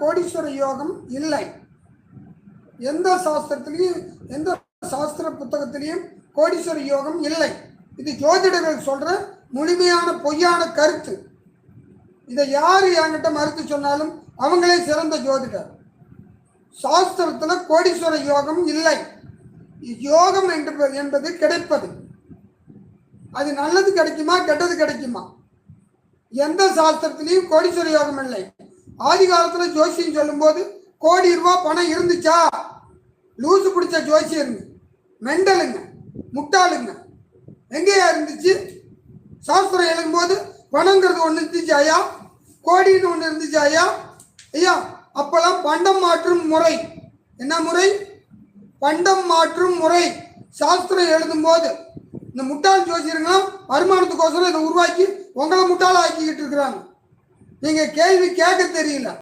கோடீஸ்வர யோகம் இல்லை. எந்த சாஸ்திரத்திலையும் எந்த சாஸ்திர புத்தகத்திலையும் கோடீஸ்வர யோகம் இல்லை. இது ஜோதிடர்கள் சொல்ற முழுமையான பொய்யான கருத்து. இதை யார் என்கிட்ட மறுத்து சொன்னாலும் அவங்களே சிறந்த ஜோதிடர். சாஸ்திரத்தில் கோடீஸ்வர யோகம் இல்லை. யோகம் என்பது கிடைப்பது. அது நல்லது கிடைக்குமா கெட்டது கிடைக்குமா? எந்த சாஸ்திரத்திலையும் கோடீஸ்வர யோகம் இல்லை. ஆதி காலத்துல ஜோசியம் சொல்லும் போது கோடி ரூபாய் பணம் இருந்துச்சா? லூசு பிடிச்ச ஜோசியருங்க, மெண்டலுங்க, முட்டாளுங்க. எங்கேயா இருந்துச்சு? சாஸ்திரம் எழுதும் போது பணங்கிறது ஒன்று இருந்துச்சு ஐயா, கோடின்னு ஒன்று இருந்துச்சு ஐயா. ஐயா அப்பெல்லாம் பண்டம் மாற்றும் முறை. என்ன முறை? பண்டம் மாற்றும் முறை. சாஸ்திரம் எழுதும் போது இந்த முட்டாள் ஜோசியருங்களாம் வருமானத்துக்கோசரம் இதை உருவாக்கி உங்களை முட்டாள ஆக்கிக்கிட்டு இருக்கிறாங்க. நீங்க கேள்வி கேட்க தெரியல.